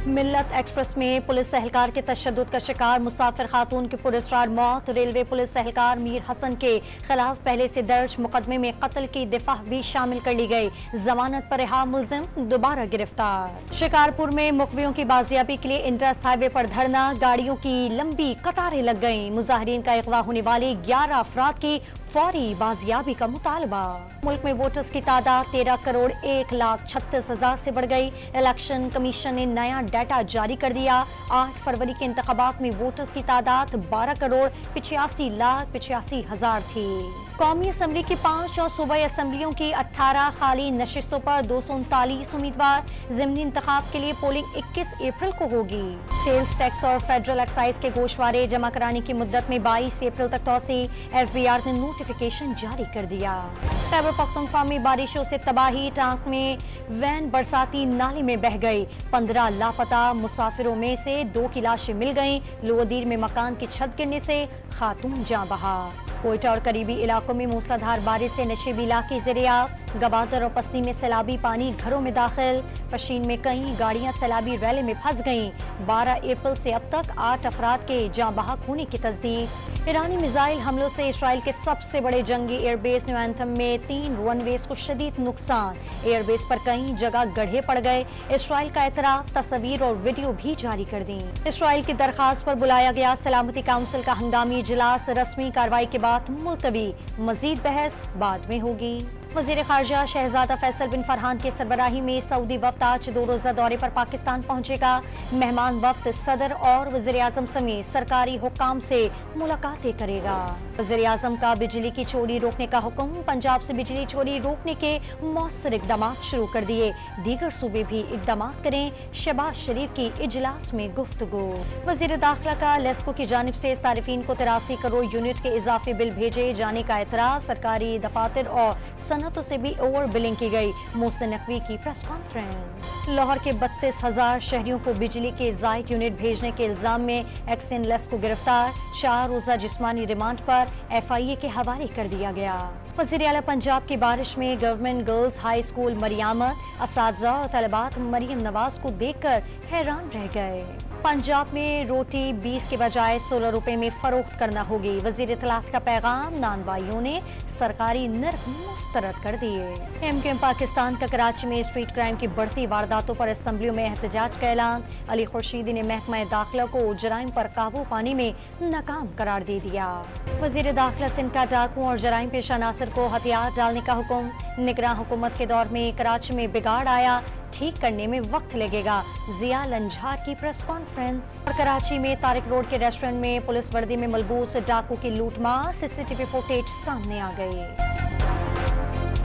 ملت ایکسپریس میں پولیس اہلکار کے تشدد کا شکار مسافر خاتون کی پراسرار موت۔ ریلوے پولیس اہلکار میر حسن کے خلاف پہلے سے درج مقدمے میں قتل کی دفعہ بھی شامل کر لی گئی۔ ضمانت پر رہا ملزم دوبارہ گرفتار۔ شکارپور میں مقویوں کی بازیابی کے لیے انڈس ہائی وے پر دھرنا، گاڑیوں کی لمبی قطاریں لگ گئیں۔ مظاہرین کا اغوا ہونے والے 11 افراد کی فوری بازیابی کا مطالبہ۔ ملک میں ووٹرز کی تعداد 13 کروڑ 1,36,000 سے بڑھ گئی۔ الیکشن کمیشن نے نیا ڈیٹا جاری کر دیا۔ 8 فروری کے انتخابات میں ووٹرز کی تعداد 12 کروڑ 85,85,000 تھی۔ قومی اسمبلی کی 5 اور صوبائی اسمبلیوں کی 18 خالی نشستوں پر 239 امیدوار۔ ضمنی انتخاب کے لیے پولنگ 21 اپریل کو ہوگی۔ سیلز ٹیکس اور فیڈرل ایکسائز کے گوشوارے جمع کرانے کی مدت میں 22 اپریل تک توسیع۔ ایف بی آر نے نوٹیفیکیشن جاری کر دیا۔ خیبر پختونخوا میں بارشوں سے تباہی، ٹانک میں وین برساتی نالے میں بہہ گئی۔ 15 لاپتہ مسافروں میں سے 2 کی لاشیں مل گئیں۔ لودیر میں مکان کی چھت گرنے سے خاتون جاں بحق۔ کوئٹہ اور قریبی علاقوں میں موسلادھار بارش سے نشیبی علاقے زیریاب۔ گوادر اور پستی میں سیلابی پانی گھروں میں داخل۔ پشین میں کئی گاڑیاں سیلابی ریلے میں پھنس گئیں۔ 12 اپریل سے اب تک 8 افراد کے جاں بحق ہونے کی تصدیق۔ ایرانی میزائل حملوں سے اسرائیل کے سب سے بڑے جنگی ایئر بیس نیو اینتھم میں 3 رن ویز کو شدید نقصان۔ ایئر بیس پر کئی جگہ گڑھے پڑ گئے۔ اسرائیل کا اعتراف، تصاویر اور ویڈیو بھی جاری کر دیں۔ اسرائیل کی درخواست پر بلایا گیا سلامتی کونسل کا ہنگامی اجلاس، رسمی کارروائی کے بعد ملتوی۔ مزید بحث بعد میں ہوگی۔ وزیر خارجہ شہزادہ فیصل بن فرحان کی سربراہی میں سعودی وفد آج 2 روزہ دورے پر پاکستان پہنچے گا۔ مہمان وفد صدر اور وزیر اعظم سمیت سرکاری حکام سے ملاقاتیں کرے گا۔ وزیر اعظم کا بجلی کی چوری روکنے کا حکم، پنجاب سے بجلی چوری روکنے کے مؤثر اقدامات شروع کر دیے، دیگر صوبے بھی اقدامات کریں۔ شہباز شریف کی اجلاس میں گفتگو۔ وزیر داخلہ کا لیسکو کی جانب سے صارفین کو 83 کروڑ یونٹ کے اضافی بل بھیجے جانے کا اعتراف، سرکاری دفاتر اور صنعتوں سے بھی اوور بلنگ کی گئی۔ محسن نقوی کی پریس کانفرنس۔ لاہور کے 32,000 شہریوں کو بجلی کے زائد یونٹ بھیجنے کے الزام میں ایکسن لیسکو گرفتار، 4 روزہ جسمانی ریمانڈ پر ایف آئی اے کے حوالے کر دیا گیا۔ وزیر اعلیٰ پنجاب کی بارش میں گورنمنٹ گرلز ہائی اسکول مریامت، اساتذہ اور طالبات مریم نواز کو دیکھ کر حیران رہ گئے۔ پنجاب میں روٹی 20 کے بجائے 16 روپے میں فروخت کرنا ہوگی، وزیر اطلاعات کا پیغام، نان بھائیوں نے سرکاری نرخ مسترد کر دیے۔ ایم کیو ایم پاکستان کا کراچی میں اسٹریٹ کرائم کی بڑھتی وارداتوں پر اسمبلیوں میں احتجاج کا اعلان، علی خورشیدی نے محکمہ داخلہ کو جرائم پر قابو پانے میں ناکام قرار دے دیا۔ وزیر داخلہ سندھ کا ڈاکوؤں اور جرائم پیشہ عناصر کو ہتھیار ڈالنے کا حکم، نگراں حکومت کے دور میں کراچی میں بگاڑ آیا، ٹھیک کرنے میں وقت لگے گا، ضیاء لنجھار کی پریس کانفرنس۔ اور کراچی میں طارق روڈ کے ریسٹورنٹ میں پولیس وردی میں ملبوس ڈاکو کی لوٹ مار، سی سی ٹی وی فوٹیج سامنے آ گئی۔